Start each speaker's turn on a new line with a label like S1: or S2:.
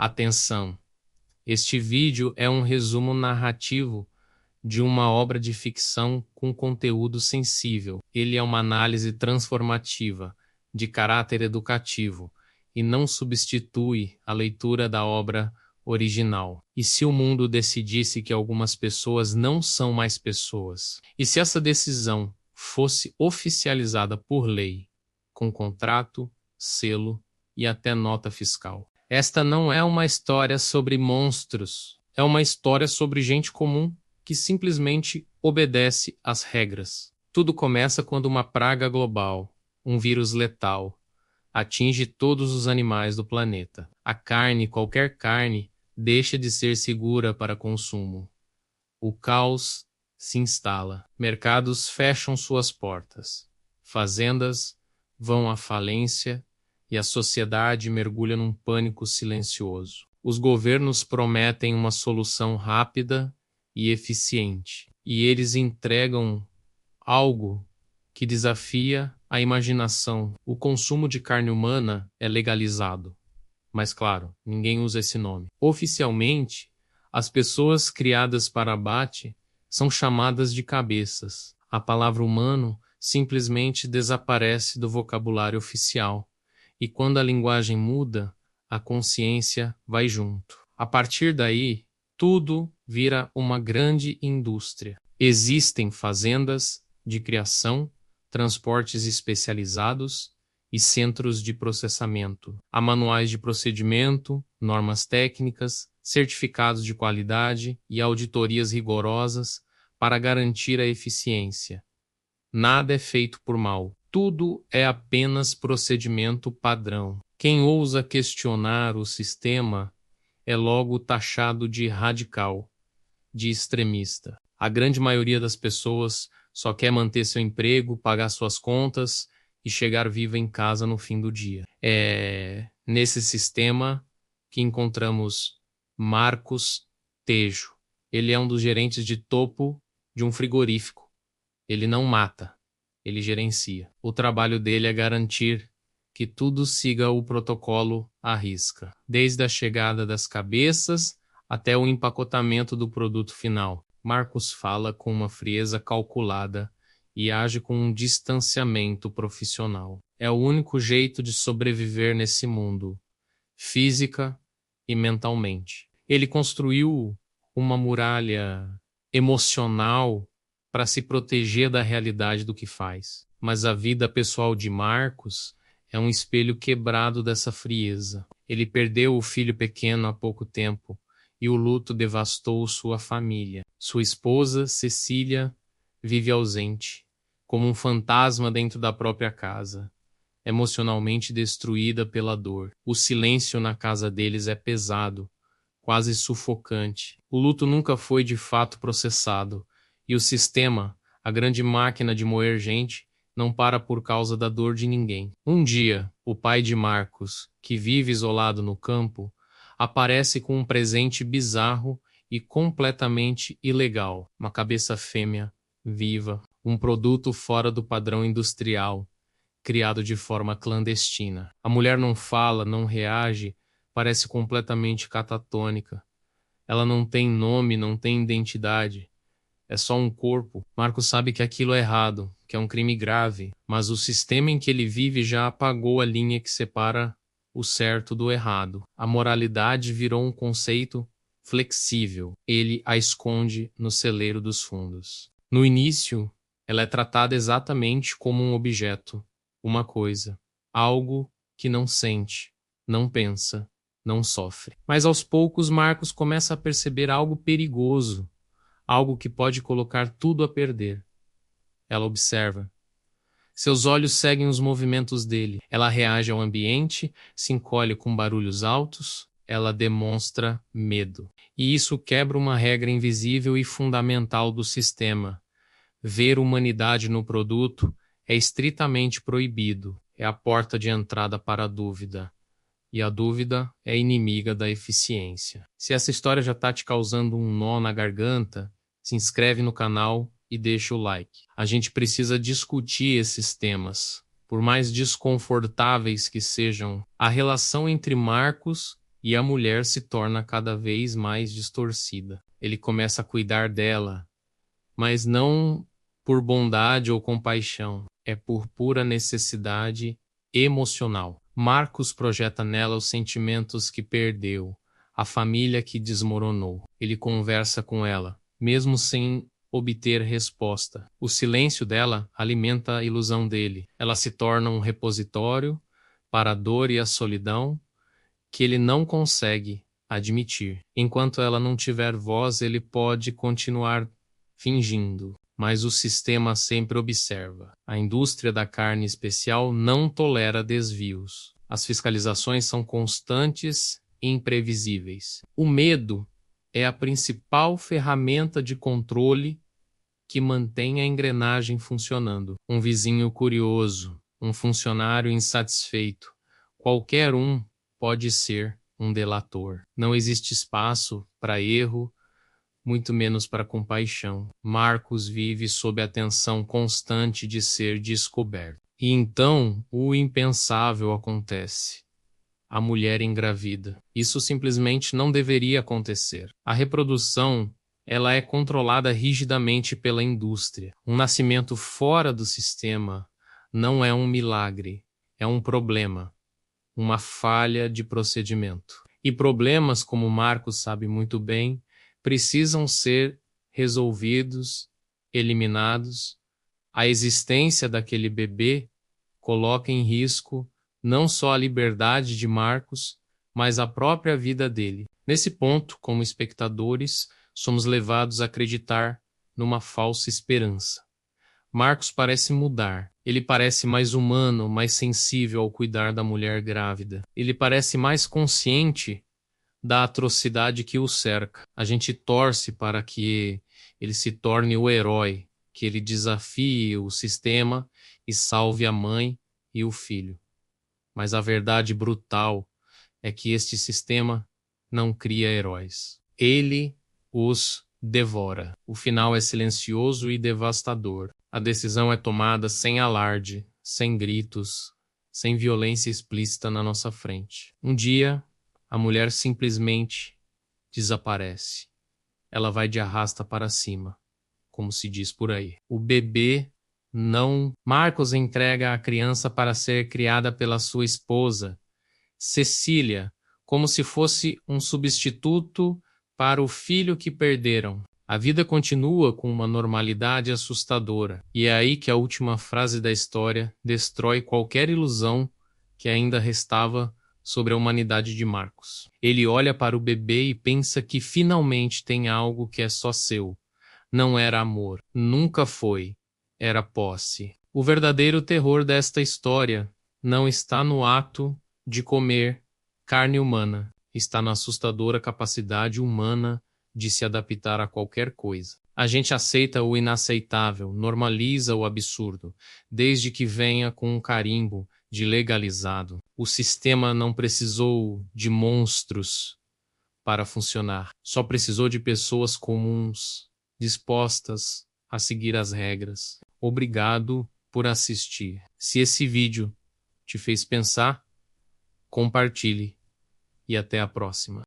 S1: Atenção! Este vídeo é um resumo narrativo de uma obra de ficção com conteúdo sensível. Ele é uma análise transformativa, de caráter educativo, e não substitui a leitura da obra original. E se o mundo decidisse que algumas pessoas não são mais pessoas? E se essa decisão fosse oficializada por lei, com contrato, selo e até nota fiscal? Esta não é uma história sobre monstros, é uma história sobre gente comum que simplesmente obedece às regras. Tudo começa quando uma praga global, um vírus letal, atinge todos os animais do planeta. A carne, qualquer carne, deixa de ser segura para consumo. O caos se instala. Mercados fecham suas portas. Fazendas vão à falência e a sociedade mergulha num pânico silencioso. Os governos prometem uma solução rápida e eficiente, e eles entregam algo que desafia a imaginação. O consumo de carne humana é legalizado, mas claro, ninguém usa esse nome. Oficialmente, as pessoas criadas para abate são chamadas de cabeças. A palavra humano simplesmente desaparece do vocabulário oficial. E quando a linguagem muda, a consciência vai junto. A partir daí, tudo vira uma grande indústria. Existem fazendas de criação, transportes especializados e centros de processamento. Há manuais de procedimento, normas técnicas, certificados de qualidade e auditorias rigorosas para garantir a eficiência. Nada é feito por mal. Tudo é apenas procedimento padrão. Quem ousa questionar o sistema é logo taxado de radical, de extremista. A grande maioria das pessoas só quer manter seu emprego, pagar suas contas e chegar viva em casa no fim do dia. É nesse sistema que encontramos Marcos Tejo. Ele é um dos gerentes de topo de um frigorífico. Ele não mata, ele gerencia. O trabalho dele é garantir que tudo siga o protocolo à risca, desde a chegada das cabeças até o empacotamento do produto final. Marcos fala com uma frieza calculada e age com um distanciamento profissional. É o único jeito de sobreviver nesse mundo, física e mentalmente. Ele construiu uma muralha emocional para se proteger da realidade do que faz. Mas a vida pessoal de Marcos é um espelho quebrado dessa frieza. Ele perdeu o filho pequeno há pouco tempo e o luto devastou sua família. Sua esposa, Cecília, vive ausente, como um fantasma dentro da própria casa, emocionalmente destruída pela dor. O silêncio na casa deles é pesado, quase sufocante. O luto nunca foi de fato processado, e o sistema, a grande máquina de moer gente, não para por causa da dor de ninguém. Um dia, o pai de Marcos, que vive isolado no campo, aparece com um presente bizarro e completamente ilegal. Uma cabeça fêmea, viva, um produto fora do padrão industrial, criado de forma clandestina. A mulher não fala, não reage, parece completamente catatônica. Ela não tem nome, não tem identidade. É só um corpo. Marcos sabe que aquilo é errado, que é um crime grave, mas o sistema em que ele vive já apagou a linha que separa o certo do errado. A moralidade virou um conceito flexível. Ele a esconde no celeiro dos fundos. No início, ela é tratada exatamente como um objeto, uma coisa, algo que não sente, não pensa, não sofre. Mas aos poucos, Marcos começa a perceber algo perigoso, algo que pode colocar tudo a perder. Ela observa. Seus olhos seguem os movimentos dele. Ela reage ao ambiente, se encolhe com barulhos altos, ela demonstra medo. E isso quebra uma regra invisível e fundamental do sistema. Ver humanidade no produto é estritamente proibido. É a porta de entrada para a dúvida. E a dúvida é inimiga da eficiência. Se essa história já está te causando um nó na garganta, se inscreve no canal e deixa o like. A gente precisa discutir esses temas. Por mais desconfortáveis que sejam, a relação entre Marcos e a mulher se torna cada vez mais distorcida. Ele começa a cuidar dela, mas não por bondade ou compaixão, é por pura necessidade emocional. Marcos projeta nela os sentimentos que perdeu, a família que desmoronou. Ele conversa com ela, mesmo sem obter resposta. O silêncio dela alimenta a ilusão dele. Ela se torna um repositório para a dor e a solidão que ele não consegue admitir. Enquanto ela não tiver voz, ele pode continuar fingindo, mas o sistema sempre observa. A indústria da carne especial não tolera desvios. As fiscalizações são constantes e imprevisíveis. O medo é a principal ferramenta de controle que mantém a engrenagem funcionando. Um vizinho curioso, um funcionário insatisfeito, qualquer um pode ser um delator. Não existe espaço para erro, muito menos para compaixão. Marcos vive sob a tensão constante de ser descoberto. E então o impensável acontece. A mulher engravida. Isso simplesmente não deveria acontecer. A reprodução, ela é controlada rigidamente pela indústria. Um nascimento fora do sistema não é um milagre, é um problema, uma falha de procedimento. E problemas, como Marcos sabe muito bem, precisam ser resolvidos, eliminados. A existência daquele bebê coloca em risco não só a liberdade de Marcos, mas a própria vida dele. Nesse ponto, como espectadores, somos levados a acreditar numa falsa esperança. Marcos parece mudar. Ele parece mais humano, mais sensível ao cuidar da mulher grávida. Ele parece mais consciente da atrocidade que o cerca. A gente torce para que ele se torne o herói, que ele desafie o sistema e salve a mãe e o filho. Mas a verdade brutal é que este sistema não cria heróis. Ele os devora. O final é silencioso e devastador. A decisão é tomada sem alarde, sem gritos, sem violência explícita na nossa frente. Um dia, a mulher simplesmente desaparece. Ela vai de arrasta para cima, como se diz por aí. O bebê não. Marcos entrega a criança para ser criada pela sua esposa, Cecília, como se fosse um substituto para o filho que perderam. A vida continua com uma normalidade assustadora, e é aí que a última frase da história destrói qualquer ilusão que ainda restava sobre a humanidade de Marcos. Ele olha para o bebê e pensa que finalmente tem algo que é só seu. Não era amor, nunca foi, era posse. O verdadeiro terror desta história não está no ato de comer carne humana, está na assustadora capacidade humana de se adaptar a qualquer coisa. A gente aceita o inaceitável, normaliza o absurdo, desde que venha com um carimbo de legalizado. O sistema não precisou de monstros para funcionar, só precisou de pessoas comuns, dispostas a seguir as regras. Obrigado por assistir. Se esse vídeo te fez pensar, compartilhe e até a próxima.